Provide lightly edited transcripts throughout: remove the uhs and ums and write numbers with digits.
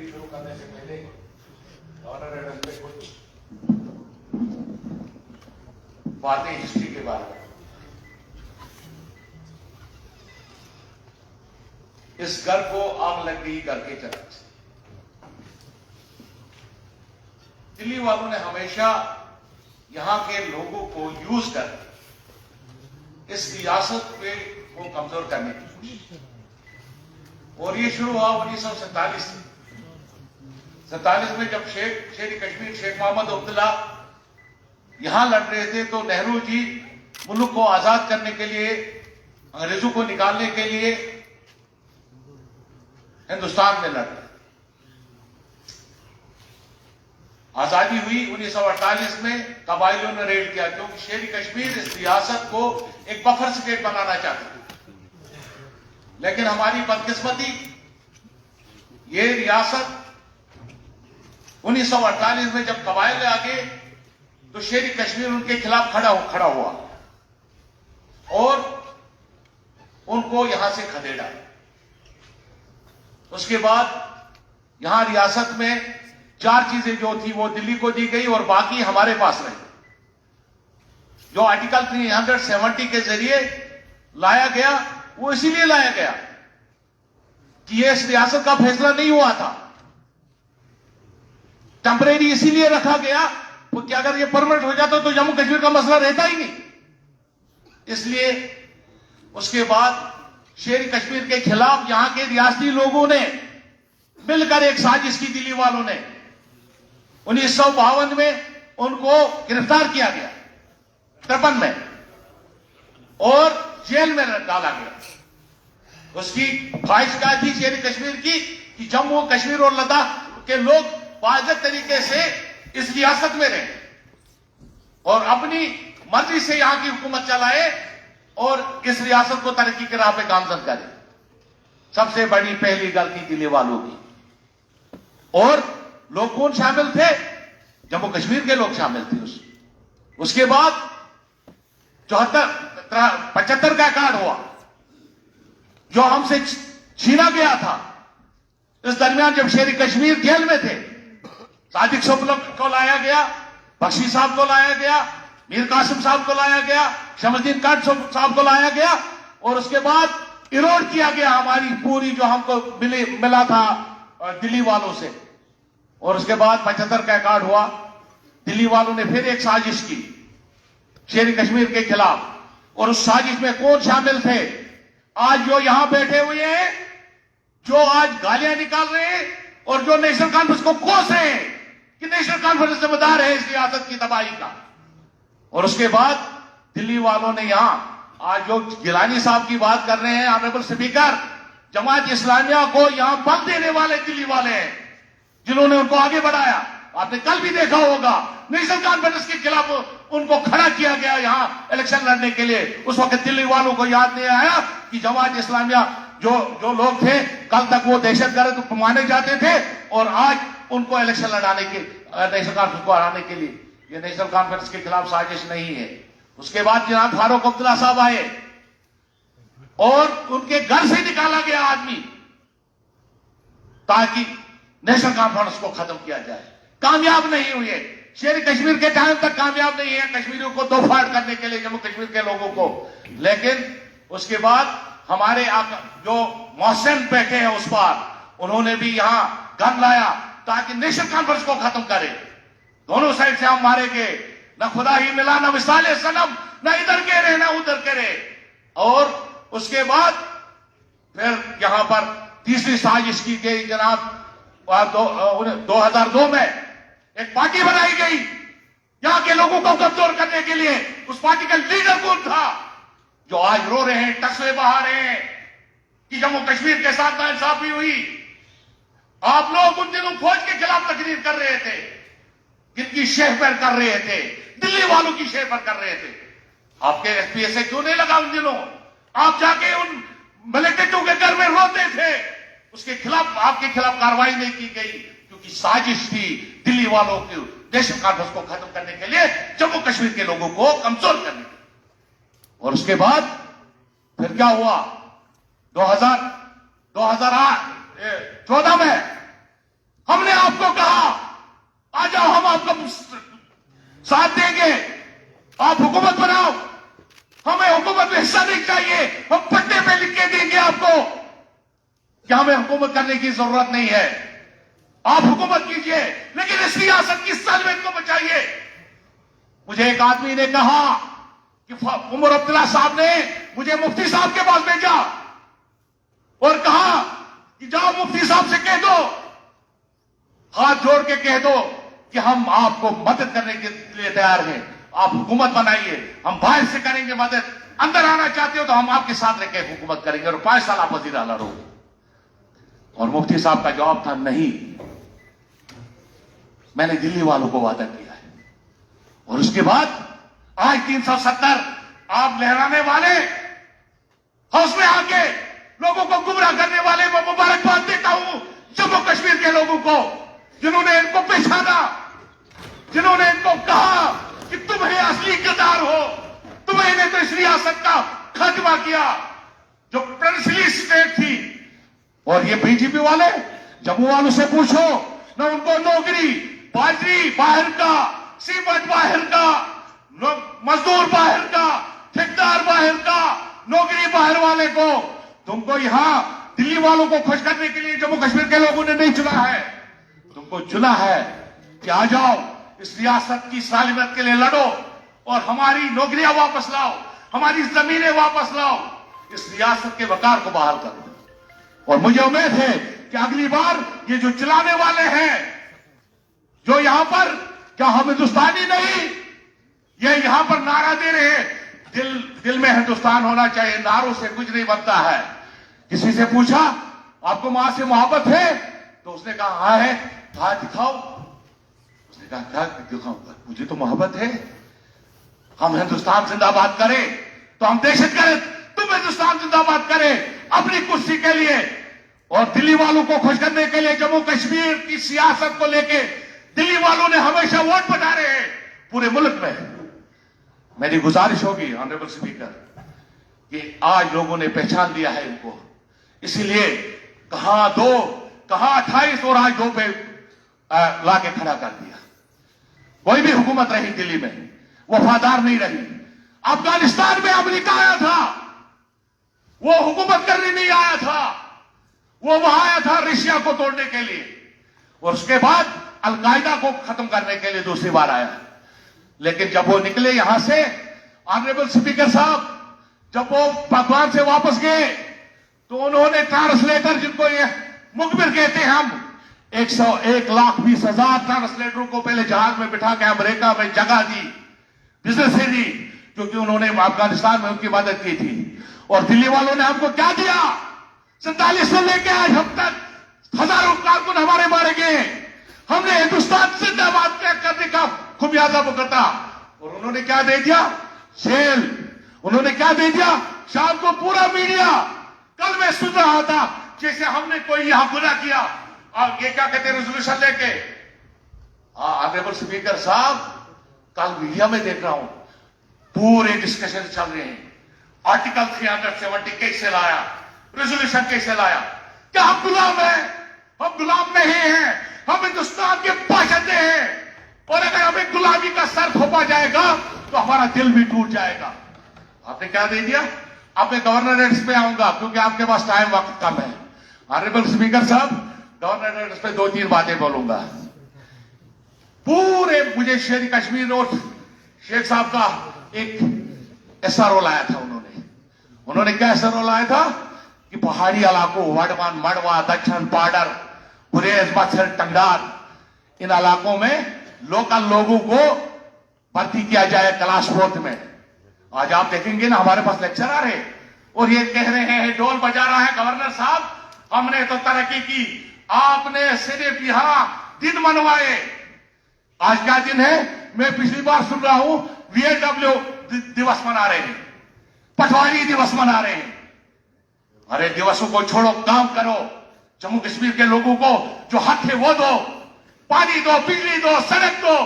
تقریر شروع کرنے سے پہلے گورنر ایڈم پہ کچھ باتیں ہسٹری کے بارے میں. اس گھر کو آگ لگ گئی گھر کے چلنے سے. دلی والوں نے ہمیشہ یہاں کے لوگوں کو یوز کر اس ریاست پہ وہ کمزور کرنے کی کوشش. اور یہ شروع ہوا 1947 سے. 47 میں جب شیر کشمیر شیخ محمد عبداللہ یہاں لڑ رہے تھے تو نہرو جی ملک کو آزاد کرنے کے لیے، انگریزوں کو نکالنے کے لیے ہندوستان میں لڑ رہے. آزادی ہوئی 1948 میں. قبائلیوں نے ریڈ کیا کیونکہ شیر کشمیر اس ریاست کو ایک بفر اسٹیٹ بنانا چاہتے تھے. لیکن ہماری بدقسمتی یہ ریاست 1948 میں جب قبائل آگے تو شیر کشمیر ان کے خلاف کھڑا ہوا اور ان کو یہاں سے کھدیڑا. اس کے بعد یہاں ریاست میں 4 چیزیں جو تھی وہ دلی کو دی گئی اور باقی ہمارے پاس رہی. جو آرٹیکل 370 کے ذریعے لایا گیا وہ اسی لیے لایا گیا کہ یہ اس ریاست کا فیصلہ نہیں ہوا تھا. ٹیمپریری اسی لیے رکھا گیا کہ اگر یہ پرمنٹ ہو جاتا تو جموں کشمیر کا مسئلہ رہتا ہی نہیں. اس لیے اس کے بعد شیر کشمیر کے خلاف یہاں کے ریاستی لوگوں نے مل کر ایک سازش کی. دلی والوں نے 1952 میں ان کو گرفتار کیا گیا 53 میں اور جیل میں ڈالا گیا. اس کی خواہش کیا تھی شیر کشمیر کی کہ جموں کشمیر اور لداخ کے لوگ واضح طریقے سے اس ریاست میں رہیں اور اپنی مرضی سے یہاں کی حکومت چلائے اور اس ریاست کو ترقی کے راہ پہ گامزن کرے. سب سے بڑی پہلی غلطی دلی والوں کی. اور لوگ کون شامل تھے؟ جموں کشمیر کے لوگ شامل تھے. اس کے بعد 75 کا ایکارڈ ہوا جو ہم سے چھینا گیا تھا. اس درمیان جب شیر کشمیر جیل میں تھے صادق صاحب کو لایا گیا، بخشی صاحب کو لایا گیا، میر قاسم صاحب کو لایا گیا، شمس الدین کاٹ صاحب کو لایا گیا اور اس کے بعد ایروڈ کیا گیا ہماری پوری جو ہم کو ملا تھا دلی والوں سے. اور اس کے بعد 75 کا ایکارڈ ہوا. دلی والوں نے پھر ایک سازش کی شیر کشمیر کے خلاف. اور اس سازش میں کون شامل تھے؟ آج جو یہاں بیٹھے ہوئے ہیں، جو آج گالیاں نکال رہے ہیں اور جو نیشنل کانفرنس کو کوس رہے ہیں کہ نیشنل کانفرنس ذمہ دار ہے اس ریاست کی تباہی کا. اور اس کے بعد دلی والوں نے یہاں آج جو گیلانی صاحب کی بات کر رہے ہیں آنریبل اسپیکر، جماعت اسلامیہ کو یہاں بل دینے والے دلی والے ہیں جنہوں نے ان کو آگے بڑھایا. آپ نے کل بھی دیکھا ہوگا نیشنل کانفرنس کے خلاف ان کو کھڑا کیا گیا یہاں الیکشن لڑنے کے لیے. اس وقت دلی والوں کو یاد نہیں آیا کہ جماعت اسلامیہ جو لوگ تھے کل تک وہ دہشت گرد مانے جاتے تھے اور آج ان کو الیکشن لڑانے کے نیشنل کانفرنس کو ہرانے کے لیے. یہ نیشنل کانفرنس کے خلاف سازش نہیں ہے. اس کے بعد جناب فاروق عبداللہ صاحب آئے اور ان کے گھر سے نکالا گیا آدمی تاکہ نیشنل کانفرنس کو ختم کیا جائے. کامیاب نہیں ہوئے. شیر کشمیر کے ٹائم تک کامیاب نہیں ہے کشمیریوں کو دو پھاڑ کرنے کے لیے جموں کشمیر کے لوگوں کو. لیکن اس کے بعد ہمارے جو محسن بیٹھے ہیں اس پر انہوں نے بھی یہاں گن لایا تاکہ نیشنل کانفرنس کو ختم کرے. دونوں سائڈ سے ہم مارے گئے. نہ خدا ہی ملا، نہ مثال صنم، نہ ادھر کے رہے نہ ادھر کے رہے. اور اس کے بعد پھر یہاں پر تیسری سازش کی گئی جناب 2002 میں ایک پارٹی بنائی گئی یہاں کے لوگوں کو کمزور کرنے کے لیے. اس پارٹی کا لیڈر کون تھا؟ جو آج رو رہے ہیں، ٹسلے بہا رہے ہیں کہ جموں کشمیر کے ساتھ ناانصافی ہوئی. آپ لوگ ان دنوں فوج کے خلاف تقریر کر رہے تھے، کن کی شہ پر کر رہے تھے؟ دلی والوں کی شہ پر کر رہے تھے. آپ کے ایس پی ایس اے کیوں نہیں لگا ان دنوں؟ آپ جا کے ان ملیٹنٹوں کے گھر میں روتے تھے. اس کے خلاف آپ کے خلاف کارروائی نہیں کی گئی کیونکہ سازش تھی دلی والوں کی نیشنل کانفرنس کو ختم کرنے کے لیے، جموں کشمیر کے لوگوں کو کمزور کرنے کے لیے. اور اس کے بعد پھر کیا ہوا؟ 2014 میں حکومت کرنے کی ضرورت نہیں ہے. آپ حکومت کیجئے لیکن اس ریاست کی سالمیت کو بچائیے. مجھے ایک آدمی نے کہا کہ عمر عبداللہ صاحب نے مجھے مفتی صاحب کے پاس بھیجا اور کہا کہ جاؤ مفتی صاحب سے کہہ دو, ہاتھ جوڑ کے کہہ دو کہ ہم آپ کو مدد کرنے کے لیے تیار ہیں, آپ حکومت بنائیے, ہم باہر سے کریں گے مدد, اندر آنا چاہتے ہو تو ہم آپ کے ساتھ رہ کے حکومت کریں گے اور 5 سال آپ وزیر اعلیٰ رہو. اور مفتی صاحب کا جواب تھا نہیں, میں نے دلی والوں کو وعدہ کیا ہے. اور اس کے بعد آج 370 آپ لہرانے والے, ہاؤس میں آ کے لوگوں کو گمراہ کرنے والے, میں مبارکباد دیتا ہوں جموں کشمیر کے لوگوں کو, جنہوں نے ان کو پہچانا, جنہوں نے ان کو کہا کہ تم ہی اصلی کردار ہو, تمہیں نے تو اس ریاست کا خاتمہ کیا جو پرنسلی اسٹیٹ تھی. اور یہ بی جے پی والے, جموں والوں سے پوچھو نہ ان کو نوکری, باجری باہر کا, سیمنٹ باہر کا, مزدور باہر کا, ٹھیکیدار باہر کا, نوکری باہر والے کو. تم کو یہاں دلی والوں کو خوش کرنے کے لیے جموں کشمیر کے لوگوں نے نہیں چنا ہے, تم کو چنا ہے کہ آ جاؤ اس ریاست کی سالمیت کے لیے لڑو اور ہماری نوکریاں واپس لاؤ, ہماری زمینیں واپس لاؤ, اس ریاست کے وقار کو بحال کرو. اور مجھے امید ہے کہ اگلی بار یہ جو چلانے والے ہیں, جو یہاں پر کیا ہم ہندوستانی نہیں, یہ یہاں پر نعرہ دے رہے ہیں دل میں ہندوستان ہونا چاہیے, نعروں سے کچھ نہیں بنتا ہے. کسی سے پوچھا آپ کو ماں سے محبت ہے تو اس نے کہا ہاں ہے, کہا دکھاؤ. اس نے کہا کیا دکھاؤں, مجھے تو محبت ہے. ہم ہندوستان زندہ باد کریں تو ہم دہشت گرد, تم ہندوستان زندہ باد کریں اپنی کرسی کے لیے اور دلی والوں کو خوش کرنے کے لیے. جموں کشمیر کی سیاست کو لے کے دلی والوں نے ہمیشہ ووٹ بٹا رہے ہیں پورے ملک میں. میری گزارش ہوگی آنریبل اسپیکر کہ آج لوگوں نے پہچان لیا ہے ان کو, اسی لیے کہاں 2 کہاں 28 اور آج 2 پہ لا کے کھڑا کر دیا. کوئی بھی حکومت رہی دلی میں وفادار نہیں رہی. افغانستان میں امریکہ آیا تھا, وہ حکومت کرنے نہیں آیا تھا, وہ وہاں آیا تھا رشیا کو توڑنے کے لیے, اور اس کے بعد القاعدہ کو ختم کرنے کے لیے دوسری بار آیا. لیکن جب وہ نکلے یہاں سے آنریبل اسپیکر صاحب, جب وہ پاکستان سے واپس گئے تو انہوں نے ٹرانسلیٹر, جن کو یہ مخبر کہتے ہیں ہم, 1,20,000 ٹرانسلیٹروں کو پہلے جہاز میں بٹھا کے امریکہ میں جگہ دی, بزنس سے دی, کیونکہ انہوں نے افغانستان میں ان کی مدد کی تھی. اور دلی والوں نے ہم کو کیا دیا, 47 سے لے کے آج ہم تک ہزاروں کارکن ہمارے مارے گئے. ہم نے ہندوستان زندہ باد کرنے کا خمیازہ بھگتا, اور انہوں نے کیا دے دیا, جیل. انہوں نے کیا دے دیا, شام کو پورا میڈیا. کل میں سن رہا تھا جیسے ہم نے کوئی یہاں گناہ کیا, اور یہ کیا کہتے ہیں ریزولوشن لے کے. آنریبل اسپیکر صاحب, کل میڈیا میں دیکھ رہا ہوں پورے ڈسکشن چل رہے ہیں, آرٹیکل 370 کیسے لایا, ریزولوشن کیسے لایا. کیا ہم غلام ہیں؟ ہم غلام نہیں ہیں, ہم ہندوستان کے باشندے ہیں. اور اگر ہمیں غلامی کا سر تھوپا جائے گا تو ہمارا دل بھی ٹوٹ جائے گا. آپ نے کیا دے دیا. اب میں گورننس پہ آؤں گا کیونکہ آپ کے پاس ٹائم وقت کم ہے. آنریبل اسپیکر صاحب, گورننس پہ 2-3 باتیں بولوں گا. پورے مجھے شیر کشمیر اور شیخ صاحب کا ایک ایسا رول آیا تھا. انہوں نے کیا ایسا رول آیا تھا کہ پہاڑی علاقوں, وڈمان, مڑوا, دکشن, پاڈر, گریز, مچھر, ٹنگڈار, ان علاقوں میں لوکل لوگوں کو بھرتی کیا جائے کلاس 4 میں. آج آپ دیکھیں گے نا ہمارے پاس لیکچر آ رہے اور یہ کہہ رہے ہیں, ڈول بجا رہا ہے گورنر صاحب, ہم نے تو ترقی کی, آپ نے صرف یہاں دن منوائے. آج کیا دن ہے؟ میں پچھلی بار سن رہا ہوں VAW دیوس منا رہے ہیں, پٹواری دیوس منا رہے ہیں. ارے دیوسوں کو چھوڑو, کام کرو. جموں کشمیر کے لوگوں کو جو حق ہے وہ دو, پانی دو, بجلی دو, سڑک دو.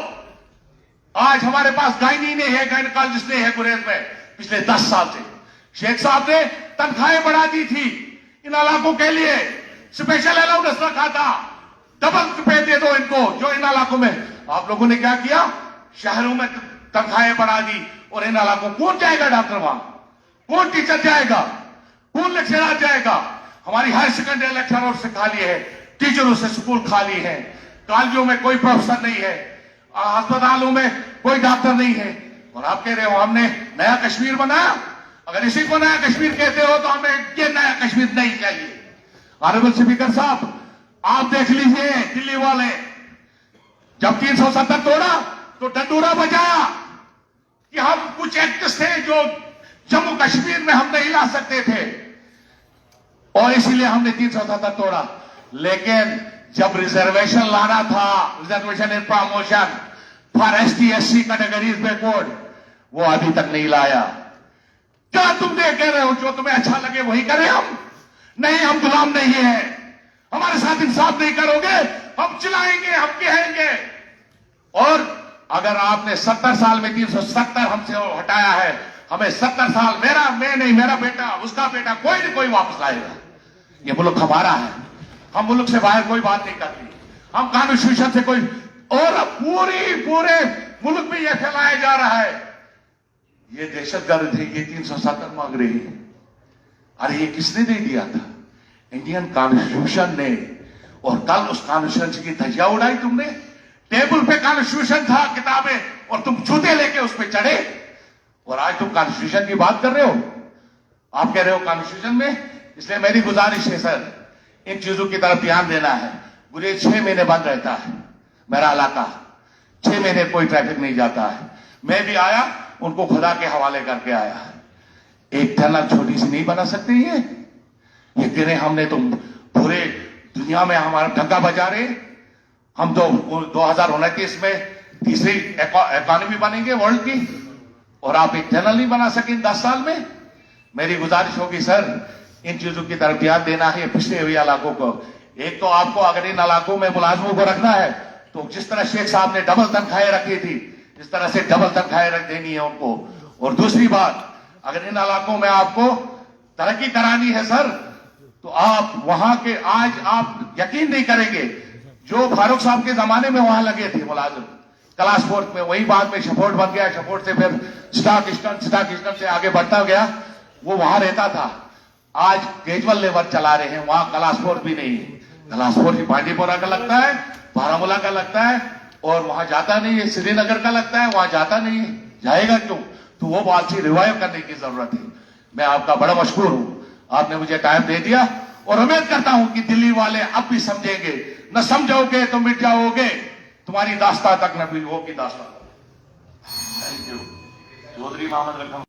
آج ہمارے پاس گائنی نہیں ہے, گائنیکالوجسٹ نہیں ہے گریز میں پچھلے 10 سال سے. شیخ صاحب نے تنخواہیں بڑھا دی تھی ان علاقوں کے لیے, اسپیشل الاؤنس رکھا تھا, ڈبل پے دے دو ان کو جو ان علاقوں میں. آپ لوگوں نے کیا کیا, شہروں میں تنخواہیں بڑھا دی, اور ان علاقوں کون جائے گا ڈاکٹر وہاں, کون ٹیچر جائے گا, کون لیکچرر جائے گا. ہماری ہائر سیکنڈری لیکچروں سے خالی ہے, ٹیچروں سے اسکول خالی ہے, کالجوں میں کوئی پروفیسر نہیں ہے, ہسپتالوں میں کوئی ڈاکٹر نہیں ہے, اور آپ کہہ رہے ہو ہم نے نیا کشمیر بنایا. اگر اسی کو نیا کشمیر کہتے ہو تو ہمیں یہ نیا کشمیر نہیں چاہیے. آنریبل اسپیکر صاحب, آپ دیکھ لیجئے دلی والے جب 370 توڑا تو ڈنڈورا بجایا کہ ہم کچھ ایکٹس تھے جو جموں کشمیر میں ہم نہیں لا سکتے تھے اور اسی لیے ہم نے 370 توڑا. لیکن جب ریزرویشن لانا تھا, reservation in promotion for ST SC categories backward, وہ ابھی تک نہیں لایا. کیا تم کہہ رہے ہو جو تمہیں اچھا لگے وہی کریں ہم؟ نہیں, ہم غلام نہیں ہیں. ہمارے ساتھ انصاف نہیں کرو گے ہم چلائیں گے, ہم کہیں گے. اور اگر آپ نے 70 سال میں 370 ہم سے ہٹایا ہے, ہمیں 70 سال, میں نہیں, میرا بیٹا, اس کا بیٹا, کوئی نہ کوئی واپس لائے گا. یہ ملک ہمارا ہے, ہم ملک سے باہر کوئی بات نہیں کرتے, ہم کانسٹیٹیوشن سے کوئی, اور پورے ملک میں یہ پھیلایا جا رہا ہے یہ دہشت گرد ہے, یہ 370 مانگ رہی ہے. ارے یہ کس نے دے دیا تھا؟ انڈین کانسٹیٹیوشن نے. اور کل اس کانسٹیٹیوشن کی دھجیاں اڑائی تم نے. ٹیبل پہ کانسٹیٹیوشن تھا, کتابیں, اور تم جوتے لے کے اس پہ چڑھے, اور آج تم کانسٹیٹیوشن کی بات کر رہے ہو. آپ کہہ رہے ہو کانسٹیٹیوشن میں. اس لیے میری گزارش ہے سر, ان چیزوں کی طرف دھیان دینا ہے. گریز 6 مہینے بند رہتا ہے میرا علاقہ, 6 مہینے کوئی ٹریفک نہیں جاتا ہے. میں بھی آیا, ان کو خدا کے حوالے کر کے آیا. ایک ٹنل چھوٹی سی نہیں بنا سکتے یہ کہہ رہے ہم نے تو پورے دنیا میں ہمارا ڈنکا بجا رہے. ہم تو 2029 میں تیسری اکانومی بنیں گے ورلڈ کی, اور آپ ایک ٹنل نہیں بنا سکیں 10 سال میں. میری گزارش ہوگی سر, ان چیزوں کی طرف دھیان دینا ہے پچھڑے ہوئے علاقوں کو. ایک تو آپ کو اگر ان علاقوں میں ملازموں کو رکھنا ہے تو جس طرح شیخ صاحب نے ڈبل تنخواہیں رکھی تھی اس طرح سے ڈبل تنخواہیں رکھ دینی ہے ان کو. اور دوسری بات, اگر ان علاقوں میں آپ کو ترقی کرانی ہے سر تو آپ وہاں کے, آج آپ یقین نہیں کریں گے, جو فاروق صاحب کے زمانے میں وہاں لگے تھے ملازم کلاس فورت میں, وہی بعد میں شپورٹ بن گیا, شپورٹ سے پھر سٹاک اسٹن سے آگے بڑھتا گیا, وہ وہاں رہتا تھا. آج کیجول لیبر چلا رہے ہیں, وہاں کلاس فورت بھی نہیں ہے. کلاس فورت بانڈی پورہ کا لگتا ہے, بارامولہ کا لگتا ہے, اور وہاں جاتا نہیں ہے. سری نگر کا لگتا ہے, وہاں جاتا نہیں ہے. جائے گا کیوں؟ تو وہ پالیسی ریوائیو کرنے کی ضرورت ہے. میں آپ کا بڑا مشکور ہوں, آپ نے مجھے ٹائم دے دیا, اور امید کرتا ہوں کہ دلی والے اب بھی سمجھیں گے. نہ سمجھو گے تو مٹ جاؤ گے, تمہاری داستان تک نہ بھی ہوگی داستان. Thank you. چودھری محمد رقم.